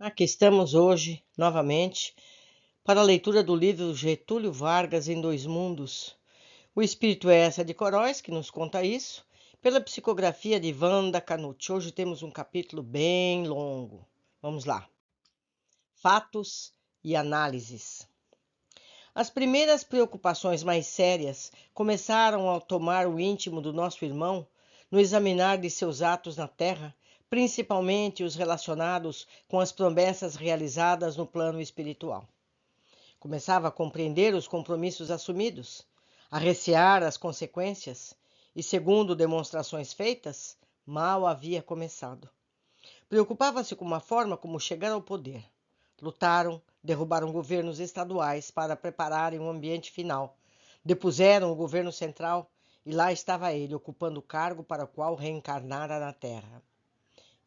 Aqui estamos hoje, novamente, para a leitura do livro Getúlio Vargas em Dois Mundos. O Espírito é essa de Coróis, que nos conta isso, pela psicografia de Wanda Canucci. Hoje temos um capítulo bem longo. Vamos lá. Fatos e análises. As primeiras preocupações mais sérias começaram a tomar o íntimo do nosso irmão no examinar de seus atos na terra, principalmente os relacionados com as promessas realizadas no plano espiritual. Começava a compreender os compromissos assumidos, a recear as consequências, e, segundo demonstrações feitas, mal havia começado. Preocupava-se com uma forma como chegar ao poder. Lutaram, derrubaram governos estaduais para prepararem um ambiente final. Depuseram o governo central e lá estava ele, ocupando o cargo para o qual reencarnara na Terra.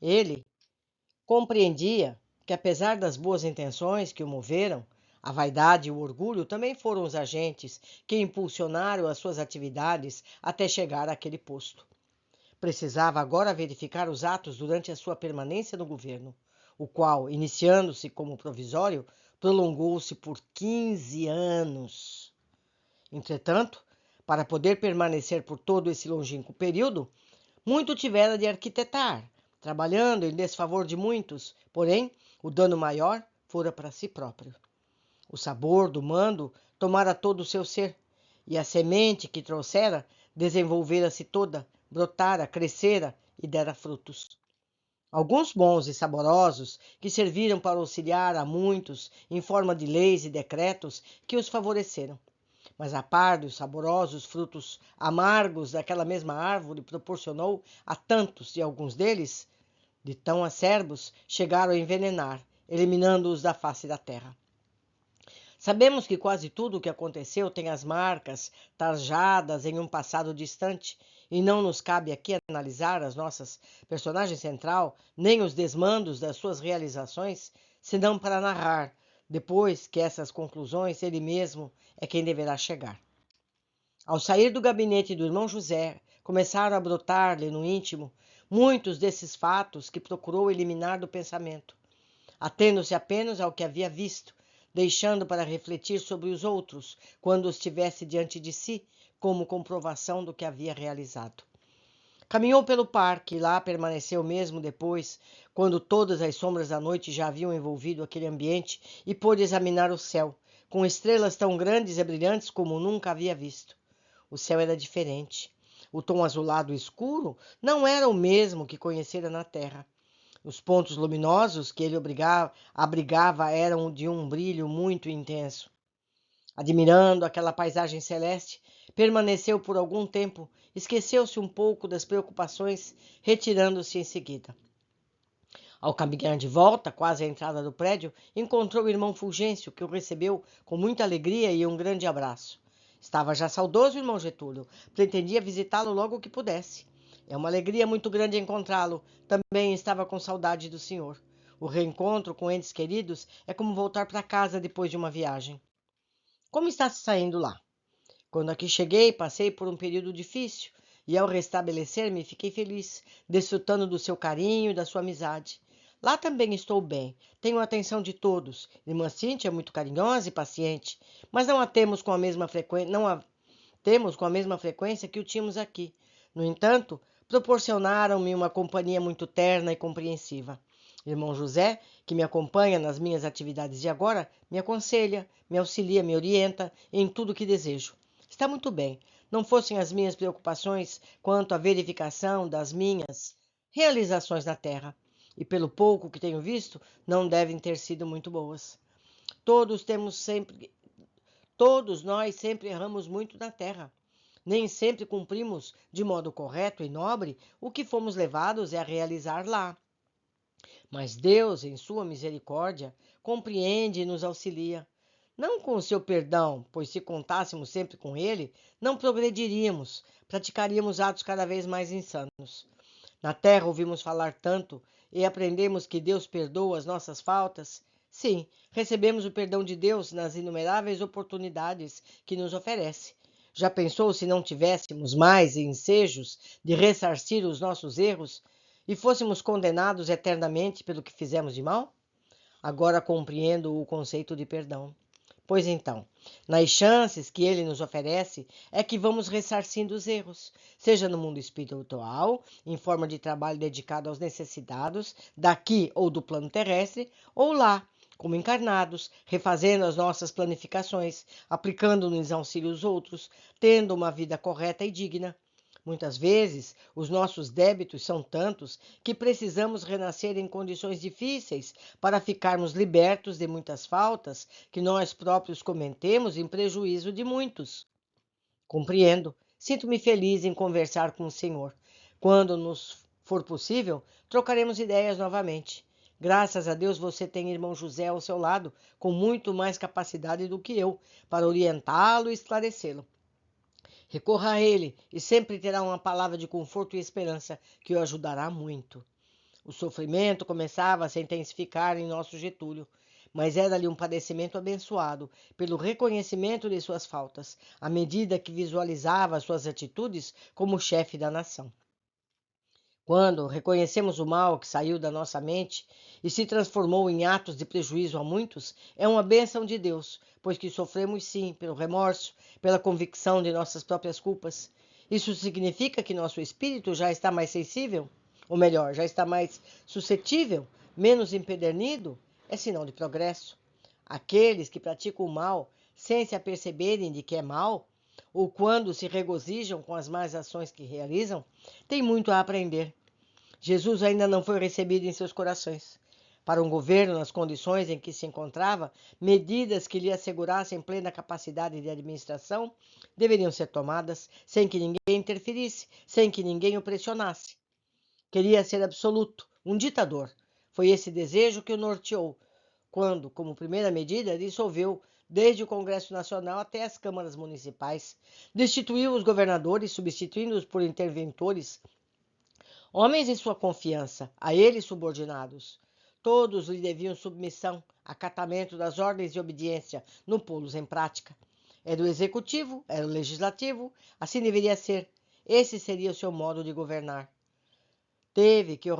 Ele compreendia que, apesar das boas intenções que o moveram, a vaidade e o orgulho também foram os agentes que impulsionaram as suas atividades até chegar àquele posto. Precisava agora verificar os atos durante a sua permanência no governo, o qual, iniciando-se como provisório, prolongou-se por 15 anos. Entretanto, para poder permanecer por todo esse longínquo período, muito tivera de arquitetar, trabalhando em desfavor de muitos, porém, o dano maior fora para si próprio. O sabor do mando tomara todo o seu ser, e a semente que trouxera desenvolvera-se toda, brotara, crescera e dera frutos. Alguns bons e saborosos que serviram para auxiliar a muitos em forma de leis e decretos que os favoreceram. Mas a par dos saborosos frutos amargos daquela mesma árvore proporcionou a tantos, e alguns deles, de tão acerbos, chegaram a envenenar, eliminando-os da face da terra. Sabemos que quase tudo o que aconteceu tem as marcas tarjadas em um passado distante, e não nos cabe aqui analisar as nossas personagem central, nem os desmandos das suas realizações, senão para narrar, depois que essas conclusões ele mesmo é quem deverá chegar. Ao sair do gabinete do irmão José, começaram a brotar-lhe no íntimo muitos desses fatos que procurou eliminar do pensamento, atendo-se apenas ao que havia visto, deixando para refletir sobre os outros, quando os tivesse diante de si, como comprovação do que havia realizado. Caminhou pelo parque e lá permaneceu mesmo depois, quando todas as sombras da noite já haviam envolvido aquele ambiente, e pôde examinar o céu, com estrelas tão grandes e brilhantes como nunca havia visto. O céu era diferente. O tom azulado escuro não era o mesmo que conhecera na terra. Os pontos luminosos que ele abrigava eram de um brilho muito intenso. Admirando aquela paisagem celeste, permaneceu por algum tempo, esqueceu-se um pouco das preocupações, retirando-se em seguida. Ao caminhar de volta, quase à entrada do prédio, encontrou o irmão Fulgêncio, que o recebeu com muita alegria e um grande abraço. Estava já saudoso, irmão Getúlio. Pretendia visitá-lo logo que pudesse. É uma alegria muito grande encontrá-lo. Também estava com saudade do senhor. O reencontro com entes queridos é como voltar para casa depois de uma viagem. Como está se saindo lá? Quando aqui cheguei, passei por um período difícil e, ao restabelecer-me, fiquei feliz, desfrutando do seu carinho e da sua amizade. Lá também estou bem, tenho a atenção de todos. Irmã Cíntia é muito carinhosa e paciente, mas não a temos com a mesma frequência que o tínhamos aqui. No entanto, proporcionaram-me uma companhia muito terna e compreensiva. Irmão José, que me acompanha nas minhas atividades de agora, me aconselha, me auxilia, me orienta em tudo o que desejo. Está muito bem. Não fossem as minhas preocupações quanto à verificação das minhas realizações na terra, e pelo pouco que tenho visto, não devem ter sido muito boas. Todos nós sempre erramos muito na terra. Nem sempre cumprimos de modo correto e nobre o que fomos levados a realizar lá. Mas Deus, em sua misericórdia, compreende e nos auxilia. Não com o seu perdão, pois se contássemos sempre com ele, não progrediríamos, praticaríamos atos cada vez mais insanos. Na terra ouvimos falar tanto e aprendemos que Deus perdoa as nossas faltas. Sim, recebemos o perdão de Deus nas inumeráveis oportunidades que nos oferece. Já pensou se não tivéssemos mais ensejos de ressarcir os nossos erros e fôssemos condenados eternamente pelo que fizemos de mal? agora compreendo o conceito de perdão. Pois então, nas chances que ele nos oferece é que vamos ressarcindo os erros, seja no mundo espiritual, em forma de trabalho dedicado aos necessitados daqui ou do plano terrestre, ou lá, como encarnados, refazendo as nossas planificações, aplicando-nos auxílio aos outros, tendo uma vida correta e digna. Muitas vezes, os nossos débitos são tantos que precisamos renascer em condições difíceis para ficarmos libertos de muitas faltas que nós próprios cometemos em prejuízo de muitos. Compreendo. Sinto-me feliz em conversar com o Senhor. Quando nos for possível, trocaremos ideias novamente. Graças a Deus você tem irmão José ao seu lado, com muito mais capacidade do que eu, para orientá-lo e esclarecê-lo. Recorra a ele e sempre terá uma palavra de conforto e esperança que o ajudará muito. O sofrimento começava a se intensificar em nosso Getúlio, mas era-lhe um padecimento abençoado pelo reconhecimento de suas faltas, à medida que visualizava suas atitudes como chefe da nação. Quando reconhecemos o mal que saiu da nossa mente e se transformou em atos de prejuízo a muitos, é uma bênção de Deus, pois que sofremos sim pelo remorso, pela convicção de nossas próprias culpas. Isso significa que nosso espírito já está mais sensível? Ou melhor, já está mais suscetível, menos empedernido? É sinal de progresso. Aqueles que praticam o mal, sem se aperceberem de que é mal, ou quando se regozijam com as más ações que realizam, têm muito a aprender. Jesus ainda não foi recebido em seus corações. Para um governo nas condições em que se encontrava, medidas que lhe assegurassem plena capacidade de administração deveriam ser tomadas sem que ninguém interferisse, sem que ninguém o pressionasse. Queria ser absoluto, um ditador. Foi esse desejo que o norteou, quando, como primeira medida, dissolveu desde o Congresso Nacional até as câmaras municipais, destituiu os governadores, substituindo-os por interventores, homens de sua confiança, a ele subordinados. Todos lhe deviam submissão, acatamento das ordens e obediência, no pô-los em prática. Era o executivo, era o legislativo, assim deveria ser. Esse seria o seu modo de governar. Teve que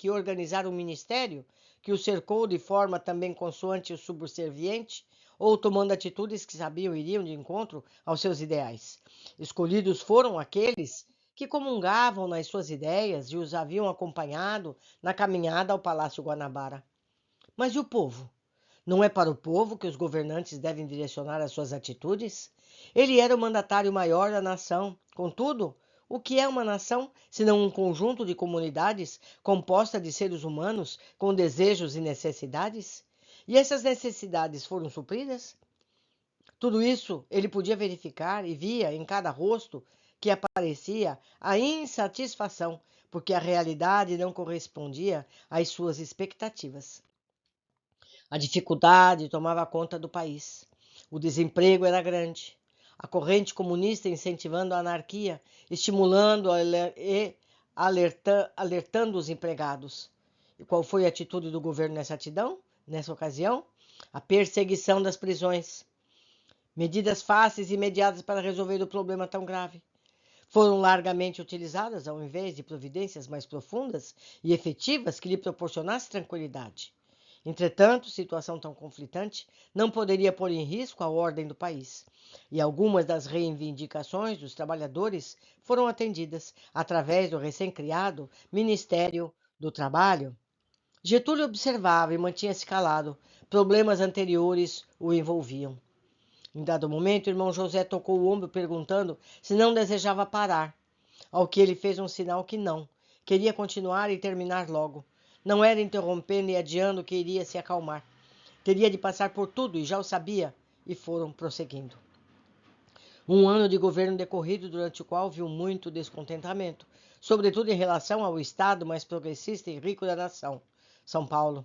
organizar um ministério que o cercou de forma também consoante o subserviente, ou tomando atitudes que sabiam iriam de encontro aos seus ideais. Escolhidos foram aqueles que comungavam nas suas ideias e os haviam acompanhado na caminhada ao Palácio Guanabara. Mas e o povo? Não é para o povo que os governantes devem direcionar as suas atitudes? Ele era o mandatário maior da nação. Contudo, o que é uma nação, senão um conjunto de comunidades composta de seres humanos com desejos e necessidades? E essas necessidades foram supridas? Tudo isso ele podia verificar e via em cada rosto que aparecia a insatisfação, porque a realidade não correspondia às suas expectativas. A dificuldade tomava conta do país. O desemprego era grande. A corrente comunista incentivando a anarquia, estimulando e alertando os empregados. E qual foi a atitude do governo nessa ocasião? A perseguição das prisões. Medidas fáceis e imediatas para resolver o problema tão grave. Foram largamente utilizadas ao invés de providências mais profundas e efetivas que lhe proporcionassem tranquilidade. Entretanto, situação tão conflitante não poderia pôr em risco a ordem do país, e algumas das reivindicações dos trabalhadores foram atendidas através do recém-criado Ministério do Trabalho. Getúlio observava e mantinha-se calado. Problemas anteriores o envolviam. Em dado momento, o irmão José tocou o ombro perguntando se não desejava parar, ao que ele fez um sinal que não. Queria continuar e terminar logo. Não era interrompendo e adiando que iria se acalmar. Teria de passar por tudo e já o sabia, e foram prosseguindo. Um ano de governo decorrido durante o qual viu muito descontentamento, sobretudo em relação ao estado mais progressista e rico da nação, São Paulo.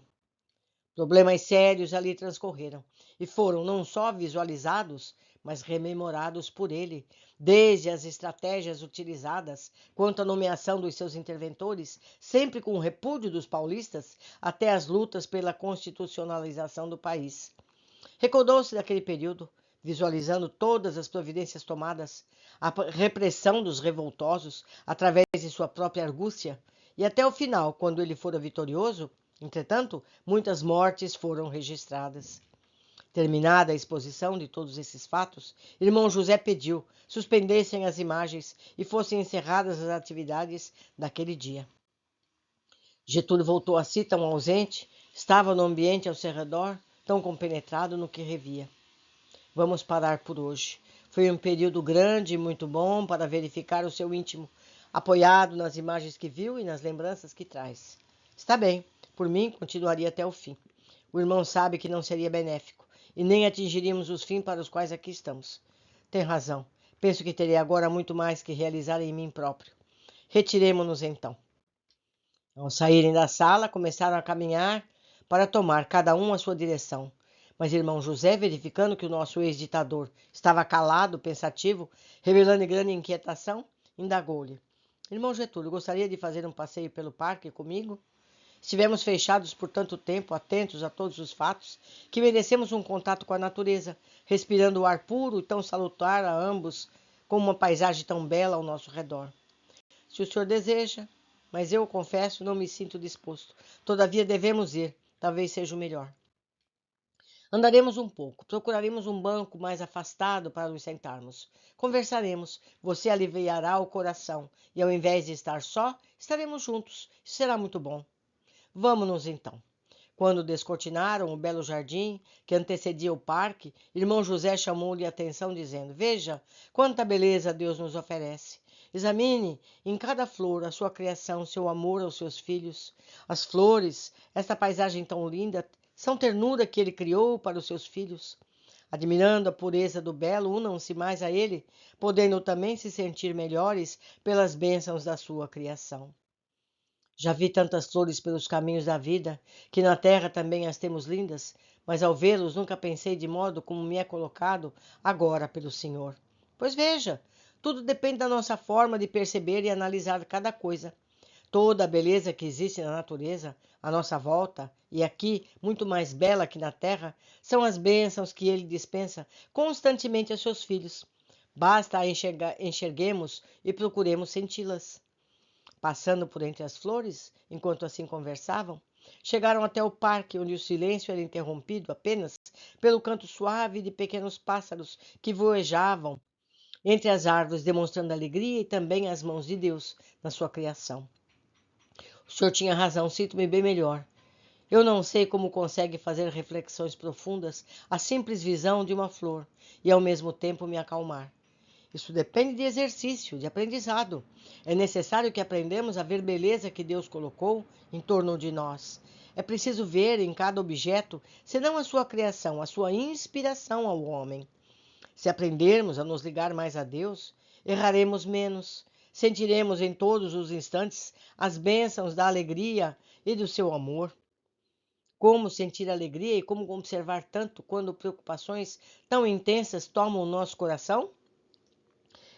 Problemas sérios ali transcorreram e foram não só visualizados, mas rememorados por ele, desde as estratégias utilizadas quanto à nomeação dos seus interventores, sempre com o repúdio dos paulistas, até as lutas pela constitucionalização do país. Recordou-se daquele período, visualizando todas as providências tomadas, a repressão dos revoltosos através de sua própria argúcia, e até o final, quando ele fora vitorioso, Entretanto, muitas mortes foram registradas. Terminada a exposição de todos esses fatos, irmão José pediu suspendessem as imagens e fossem encerradas as atividades daquele dia. Getúlio voltou a si tão ausente, estava no ambiente ao seu redor, tão compenetrado no que revia. Vamos parar por hoje. Foi um período grande e muito bom para verificar o seu íntimo, apoiado nas imagens que viu e nas lembranças que traz. Está bem, por mim continuaria até o fim. O irmão sabe que não seria benéfico e nem atingiríamos os fins para os quais aqui estamos. Tem razão. Penso que terei agora muito mais que realizar em mim próprio. Retiremo-nos então. Ao saírem da sala, começaram a caminhar para tomar cada um a sua direção. Mas irmão José, verificando que o nosso ex-ditador estava calado, pensativo, revelando grande inquietação, indagou-lhe: Irmão Getúlio, gostaria de fazer um passeio pelo parque comigo? Estivemos fechados por tanto tempo, atentos a todos os fatos, que merecemos um contato com a natureza, respirando o ar puro e tão salutar a ambos, como uma paisagem tão bela ao nosso redor. Se o senhor deseja, mas eu, confesso, não me sinto disposto. Todavia devemos ir, talvez seja o melhor. Andaremos um pouco, procuraremos um banco mais afastado para nos sentarmos. Conversaremos, você aliviará o coração, e ao invés de estar só, estaremos juntos. Isso será muito bom. Vamo-nos então. Quando descortinaram o belo jardim que antecedia o parque, irmão José chamou-lhe a atenção, dizendo: Veja quanta beleza Deus nos oferece. Examine em cada flor a sua criação, seu amor aos seus filhos. As flores, esta paisagem tão linda, são ternura que ele criou para os seus filhos. Admirando a pureza do belo, unam-se mais a ele, podendo também se sentir melhores pelas bênçãos da sua criação. Já vi tantas flores pelos caminhos da vida, que na terra também as temos lindas, mas ao vê-los nunca pensei de modo como me é colocado agora pelo Senhor. Pois veja, tudo depende da nossa forma de perceber e analisar cada coisa. Toda a beleza que existe na natureza, à nossa volta, e aqui, muito mais bela que na terra, são as bênçãos que ele dispensa constantemente aos seus filhos. Basta a enxerguemos e procuremos senti-las. Passando por entre as flores, enquanto assim conversavam, chegaram até o parque, onde o silêncio era interrompido apenas pelo canto suave de pequenos pássaros que voejavam entre as árvores, demonstrando alegria e também as mãos de Deus na sua criação. O senhor tinha razão, sinto-me bem melhor. Eu não sei como consegue fazer reflexões profundas à simples visão de uma flor e ao mesmo tempo me acalmar. Isso depende de exercício, de aprendizado. É necessário que aprendamos a ver beleza que Deus colocou em torno de nós. É preciso ver em cada objeto, senão a sua criação, a sua inspiração ao homem. Se aprendermos a nos ligar mais a Deus, erraremos menos. Sentiremos em todos os instantes as bênçãos da alegria e do seu amor. Como sentir alegria e como observar tanto quando preocupações tão intensas tomam o nosso coração?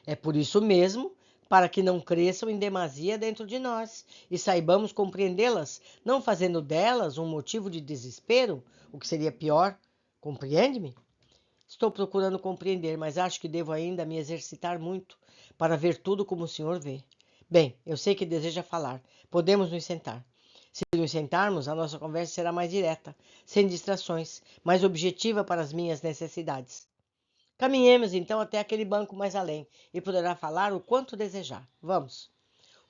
É por isso mesmo, para que não cresçam em demasia dentro de nós e saibamos compreendê-las, não fazendo delas um motivo de desespero, o que seria pior. Compreende-me? Estou procurando compreender, mas acho que devo ainda me exercitar muito para ver tudo como o senhor vê. Bem, eu sei que deseja falar. Podemos nos sentar. Se nos sentarmos, a nossa conversa será mais direta, sem distrações, mais objetiva para as minhas necessidades. Caminhemos então até aquele banco mais além e poderá falar o quanto desejar. Vamos.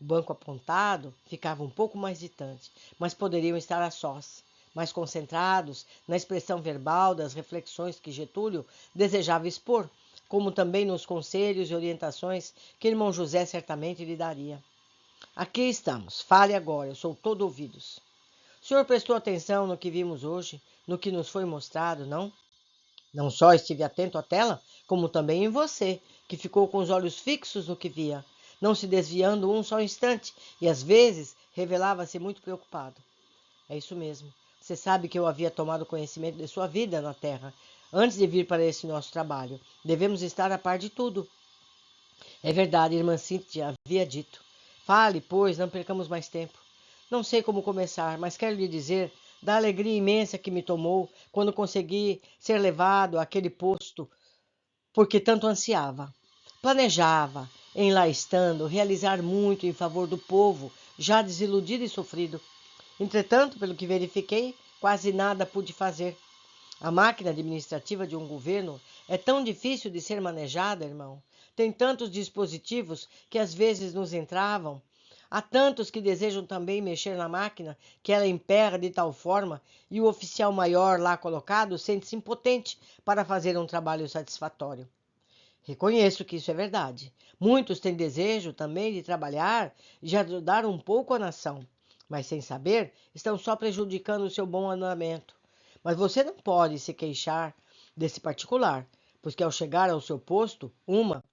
O banco apontado ficava um pouco mais distante, mas poderiam estar a sós, mais concentrados na expressão verbal das reflexões que Getúlio desejava expor, como também nos conselhos e orientações que irmão José certamente lhe daria. Aqui estamos. Fale agora, eu sou todo ouvidos. O senhor prestou atenção no que vimos hoje, no que nos foi mostrado, não? Não só estive atento à tela, como também em você, que ficou com os olhos fixos no que via, não se desviando um só instante, e às vezes revelava-se muito preocupado. É isso mesmo. Você sabe que eu havia tomado conhecimento de sua vida na Terra, antes de vir para esse nosso trabalho. Devemos estar a par de tudo. É verdade, irmã Cíntia havia dito. Fale, pois, não percamos mais tempo. Não sei como começar, mas quero lhe dizer da alegria imensa que me tomou quando consegui ser levado àquele posto porque tanto ansiava. Planejava, em lá estando, realizar muito em favor do povo, já desiludido e sofrido. Entretanto, pelo que verifiquei, quase nada pude fazer. A máquina administrativa de um governo é tão difícil de ser manejada, irmão. Tem tantos dispositivos que às vezes nos entravam. Há tantos que desejam também mexer na máquina que ela emperra de tal forma e o oficial maior lá colocado sente-se impotente para fazer um trabalho satisfatório. Reconheço que isso é verdade. Muitos têm desejo também de trabalhar e de ajudar um pouco a nação, mas sem saber, estão só prejudicando o seu bom andamento. Mas você não pode se queixar desse particular, pois que ao chegar ao seu posto, uma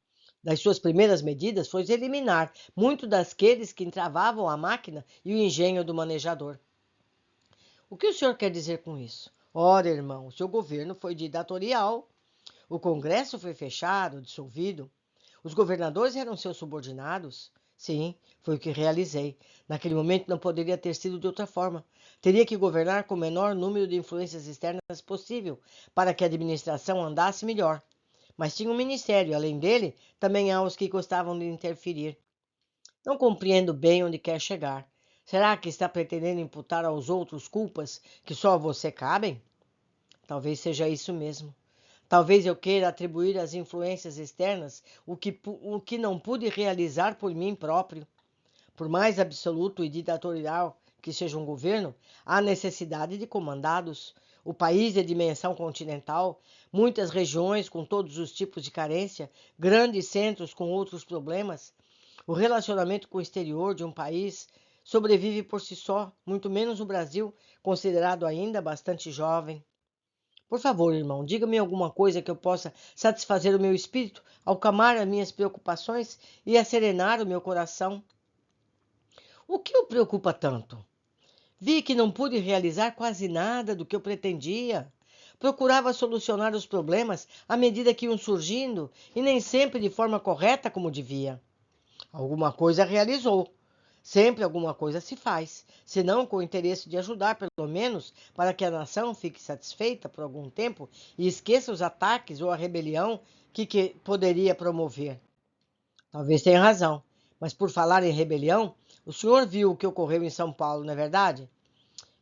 das suas primeiras medidas foi eliminar muitos daqueles que entravavam a máquina e o engenho do manejador. O que o senhor quer dizer com isso? Ora, irmão, o seu governo foi ditatorial. O Congresso foi fechado, dissolvido. Os governadores eram seus subordinados. Sim, foi o que realizei. Naquele momento não poderia ter sido de outra forma. Teria que governar com o menor número de influências externas possível, para que a administração andasse melhor. Mas tinha um ministério, além dele, também há os que gostavam de interferir. Não compreendo bem onde quer chegar. Será que está pretendendo imputar aos outros culpas que só a você cabem? Talvez seja isso mesmo. Talvez eu queira atribuir às influências externas o que não pude realizar por mim próprio. Por mais absoluto e ditatorial que seja um governo, há necessidade de comandados. O país é de dimensão continental, muitas regiões com todos os tipos de carência, grandes centros com outros problemas. O relacionamento com o exterior de um país sobrevive por si só, muito menos o Brasil, considerado ainda bastante jovem. Por favor, irmão, diga-me alguma coisa que eu possa satisfazer o meu espírito, acalmar as minhas preocupações e acerenar o meu coração. O que o preocupa tanto? Vi que não pude realizar quase nada do que eu pretendia. Procurava solucionar os problemas à medida que iam surgindo e nem sempre de forma correta como devia. Alguma coisa realizou. Sempre alguma coisa se faz, se não com o interesse de ajudar, pelo menos, para que a nação fique satisfeita por algum tempo e esqueça os ataques ou a rebelião que poderia promover. Talvez tenha razão, mas por falar em rebelião, o senhor viu o que ocorreu em São Paulo, não é verdade?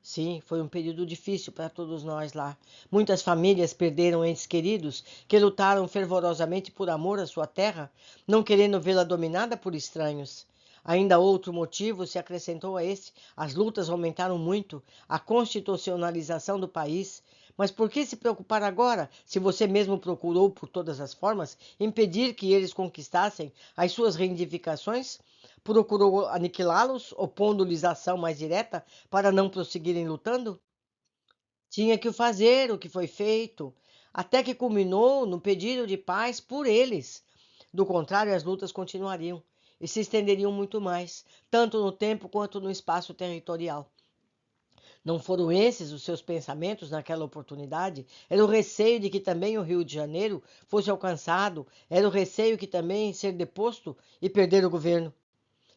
Sim, foi um período difícil para todos nós lá. Muitas famílias perderam entes queridos que lutaram fervorosamente por amor à sua terra, não querendo vê-la dominada por estranhos. Ainda outro motivo se acrescentou a esse: as lutas aumentaram muito, a constitucionalização do país. Mas por que se preocupar agora, se você mesmo procurou, por todas as formas, impedir que eles conquistassem as suas reivindicações? Procurou aniquilá-los, opondo-lhes ação mais direta para não prosseguirem lutando? Tinha que fazer o que foi feito, até que culminou no pedido de paz por eles. Do contrário, as lutas continuariam e se estenderiam muito mais, tanto no tempo quanto no espaço territorial. Não foram esses os seus pensamentos naquela oportunidade? Era o receio de que também o Rio de Janeiro fosse alcançado, era o receio que também ser deposto e perder o governo.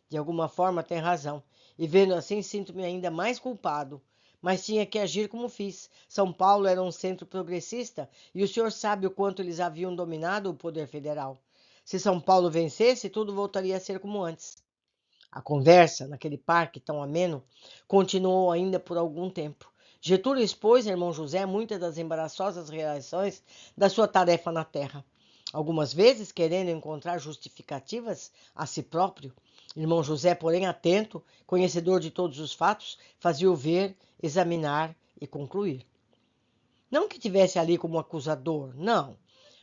De alguma forma tem razão, e vendo assim sinto-me ainda mais culpado. Mas tinha que agir como fiz. São Paulo era um centro progressista e o senhor sabe o quanto eles haviam dominado o poder federal. Se São Paulo vencesse, tudo voltaria a ser como antes. A conversa, naquele parque tão ameno, continuou ainda por algum tempo. Getúlio expôs, irmão José, muitas das embaraçosas reações da sua tarefa na terra. Algumas vezes, querendo encontrar justificativas a si próprio, irmão José, porém atento, conhecedor de todos os fatos, fazia-o ver, examinar e concluir. Não que tivesse ali como acusador, não,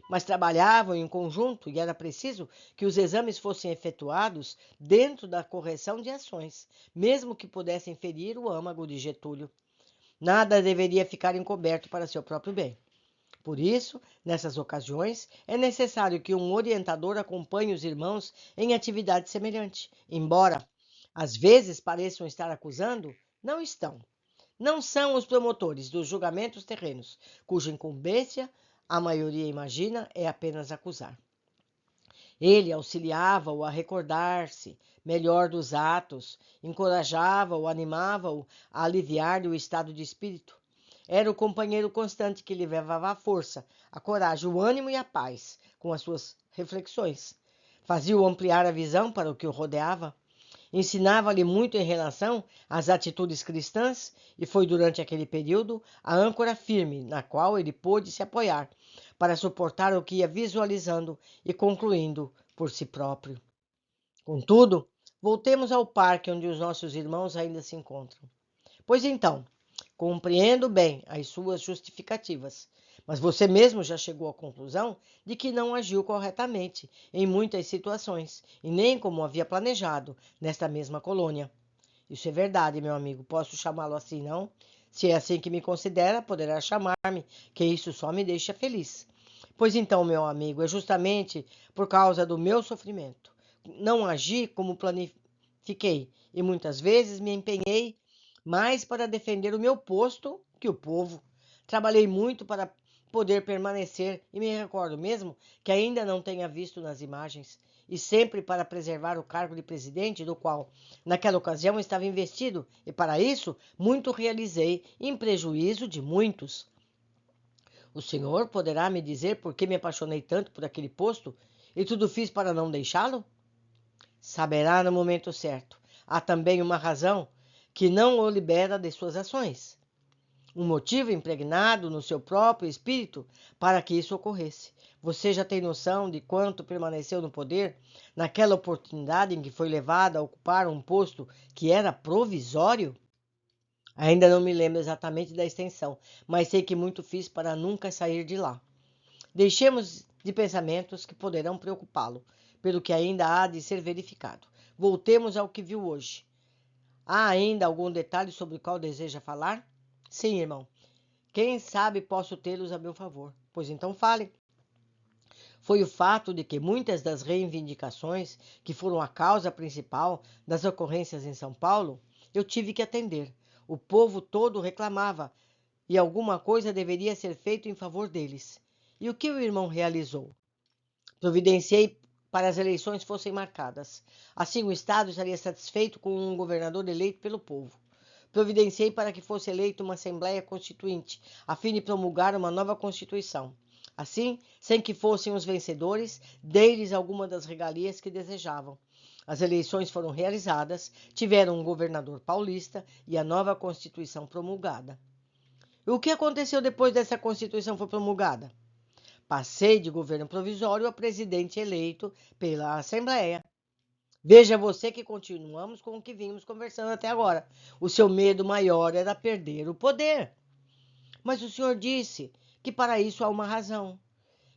mas trabalhavam em conjunto e era preciso que os exames fossem efetuados dentro da correção de ações, mesmo que pudessem ferir o âmago de Getúlio. Nada deveria ficar encoberto para seu próprio bem. Por isso, nessas ocasiões, é necessário que um orientador acompanhe os irmãos em atividade semelhante, embora às vezes pareçam estar acusando, não estão. Não são os promotores dos julgamentos terrenos, cuja incumbência, a maioria imagina, é apenas acusar. Ele auxiliava-o a recordar-se melhor dos atos, encorajava-o, animava-o a aliviar-lhe o estado de espírito. Era o companheiro constante que lhe levava a força, a coragem, o ânimo e a paz com as suas reflexões. Fazia-o ampliar a visão para o que o rodeava. Ensinava-lhe muito em relação às atitudes cristãs e foi durante aquele período a âncora firme na qual ele pôde se apoiar para suportar o que ia visualizando e concluindo por si próprio. Contudo, voltemos ao parque onde os nossos irmãos ainda se encontram. Pois então, compreendo bem as suas justificativas, mas você mesmo já chegou à conclusão de que não agiu corretamente em muitas situações e nem como havia planejado nesta mesma colônia. Isso é verdade, meu amigo. Posso chamá-lo assim, não? Se é assim que me considera, poderá chamar-me, que isso só me deixa feliz. Pois então, meu amigo, é justamente por causa do meu sofrimento. Não agi como planifiquei e muitas vezes me empenhei mais para defender o meu posto que o povo. Trabalhei muito para poder permanecer e me recordo mesmo que ainda não tenha visto nas imagens e sempre para preservar o cargo de presidente do qual, naquela ocasião, estava investido e para isso muito realizei em prejuízo de muitos. O senhor poderá me dizer por que me apaixonei tanto por aquele posto e tudo fiz para não deixá-lo? Saberá no momento certo. Há também uma razão que não o libera de suas ações. Um motivo impregnado no seu próprio espírito para que isso ocorresse. Você já tem noção de quanto permaneceu no poder naquela oportunidade em que foi levado a ocupar um posto que era provisório? Ainda não me lembro exatamente da extensão, mas sei que muito fiz para nunca sair de lá. Deixemos de pensamentos que poderão preocupá-lo, pelo que ainda há de ser verificado. Voltemos ao que viu hoje. Há ainda algum detalhe sobre o qual deseja falar? Sim, irmão. Quem sabe posso tê-los a meu favor. Pois então fale. Foi o fato de que muitas das reivindicações que foram a causa principal das ocorrências em São Paulo, eu tive que atender. O povo todo reclamava e alguma coisa deveria ser feita em favor deles. E o que o irmão realizou? Providenciei para as eleições fossem marcadas. Assim o Estado estaria satisfeito com um governador eleito pelo povo. Providenciei para que fosse eleita uma Assembleia Constituinte, a fim de promulgar uma nova Constituição. Assim, sem que fossem os vencedores, dei-lhes alguma das regalias que desejavam. As eleições foram realizadas, tiveram um governador paulista e a nova Constituição promulgada. E o que aconteceu depois dessa Constituição foi promulgada? Passei de governo provisório a presidente eleito pela Assembleia. Veja você que continuamos com o que vimos conversando até agora. O seu medo maior era perder o poder. Mas o senhor disse que para isso há uma razão,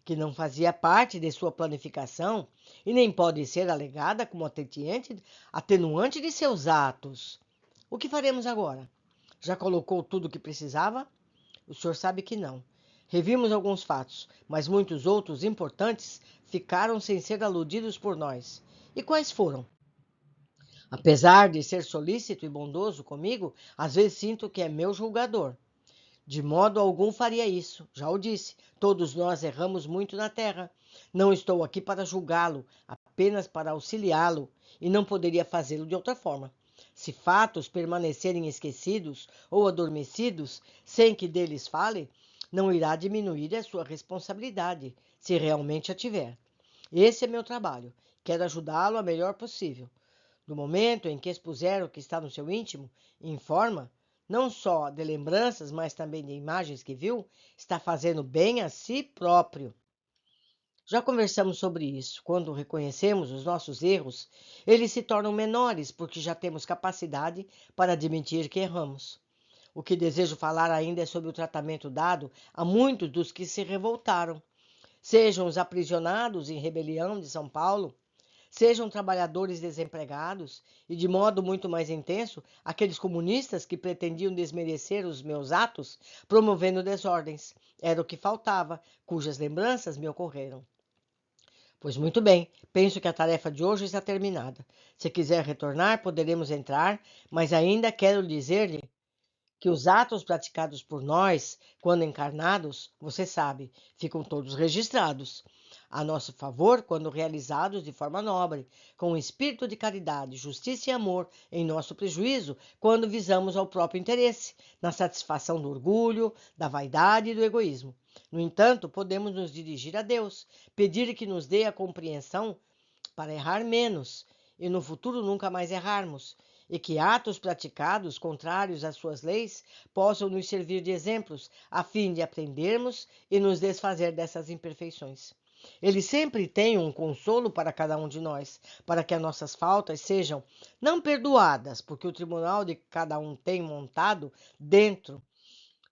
que não fazia parte de sua planificação e nem pode ser alegada como atenuante de seus atos. O que faremos agora? Já colocou tudo o que precisava? O senhor sabe que não. Revimos alguns fatos, mas muitos outros importantes ficaram sem ser aludidos por nós. E quais foram? Apesar de ser solícito e bondoso comigo, às vezes sinto que é meu julgador. De modo algum faria isso, já o disse. Todos nós erramos muito na terra. Não estou aqui para julgá-lo, apenas para auxiliá-lo, e não poderia fazê-lo de outra forma. Se fatos permanecerem esquecidos ou adormecidos, sem que deles fale, não irá diminuir a sua responsabilidade, se realmente a tiver. Esse é meu trabalho. Quero ajudá-lo a melhor possível. No momento em que expuser o que está no seu íntimo, informa, não só de lembranças, mas também de imagens que viu, está fazendo bem a si próprio. Já conversamos sobre isso. Quando reconhecemos os nossos erros, eles se tornam menores porque já temos capacidade para admitir que erramos. O que desejo falar ainda é sobre o tratamento dado a muitos dos que se revoltaram, sejam os aprisionados em rebelião de São Paulo, sejam trabalhadores desempregados e, de modo muito mais intenso, aqueles comunistas que pretendiam desmerecer os meus atos, promovendo desordens. Era o que faltava, cujas lembranças me ocorreram. Pois muito bem, penso que a tarefa de hoje está terminada. Se quiser retornar, poderemos entrar, mas ainda quero dizer-lhe que os atos praticados por nós, quando encarnados, você sabe, ficam todos registrados a nosso favor quando realizados de forma nobre, com espírito de caridade, justiça e amor, em nosso prejuízo, quando visamos ao próprio interesse, na satisfação do orgulho, da vaidade e do egoísmo. No entanto, podemos nos dirigir a Deus, pedir que nos dê a compreensão para errar menos e no futuro nunca mais errarmos, e que atos praticados contrários às suas leis possam nos servir de exemplos, a fim de aprendermos e nos desfazer dessas imperfeições. Ele sempre tem um consolo para cada um de nós, para que as nossas faltas sejam não perdoadas, porque o tribunal de cada um tem montado dentro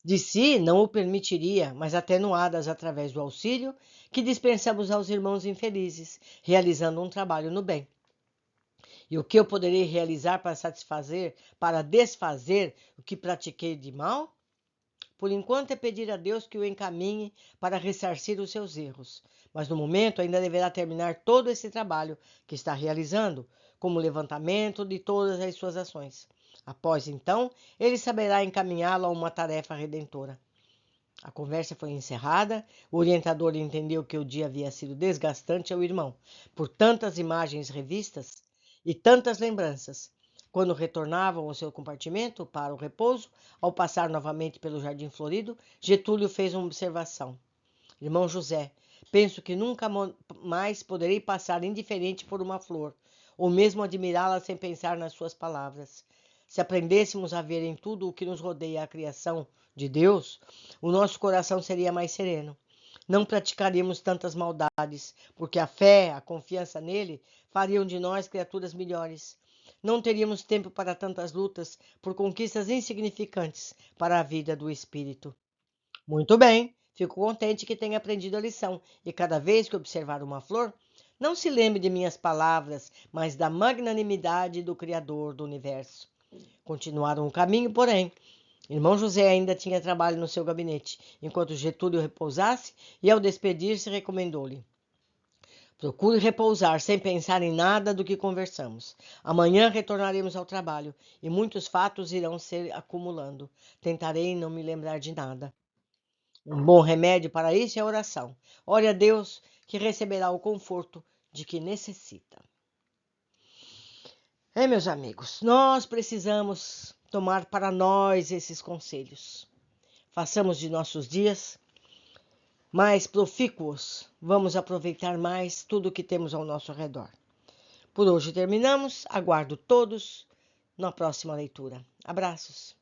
de si não o permitiria, mas atenuadas através do auxílio que dispensamos aos irmãos infelizes, realizando um trabalho no bem. E o que eu poderei realizar para desfazer o que pratiquei de mal? Por enquanto é pedir a Deus que o encaminhe para ressarcir os seus erros, mas no momento ainda deverá terminar todo esse trabalho que está realizando, como o levantamento de todas as suas ações. Após então, ele saberá encaminhá-lo a uma tarefa redentora. A conversa foi encerrada, o orientador entendeu que o dia havia sido desgastante ao irmão, por tantas imagens revistas e tantas lembranças. Quando retornavam ao seu compartimento para o repouso, ao passar novamente pelo Jardim Florido, Getúlio fez uma observação. Irmão José, penso que nunca mais poderei passar indiferente por uma flor, ou mesmo admirá-la sem pensar nas suas palavras. Se aprendêssemos a ver em tudo o que nos rodeia a criação de Deus, o nosso coração seria mais sereno. Não praticaríamos tantas maldades, porque a fé, a confiança nele, fariam de nós criaturas melhores. Não teríamos tempo para tantas lutas por conquistas insignificantes para a vida do espírito. Muito bem, fico contente que tenha aprendido a lição, e cada vez que observar uma flor, não se lembre de minhas palavras, mas da magnanimidade do Criador do Universo. Continuaram o caminho, porém, irmão José ainda tinha trabalho no seu gabinete, enquanto Getúlio repousasse, e ao despedir-se recomendou-lhe: procure repousar sem pensar em nada do que conversamos. Amanhã retornaremos ao trabalho, e muitos fatos irão se acumulando. Tentarei não me lembrar de nada. Um bom remédio para isso é a oração. Ore a Deus, que receberá o conforto de que necessita. Meus amigos, nós precisamos tomar para nós esses conselhos. Façamos de nossos dias mais profícuos. Vamos aproveitar mais tudo o que temos ao nosso redor. Por hoje terminamos. Aguardo todos na próxima leitura. Abraços.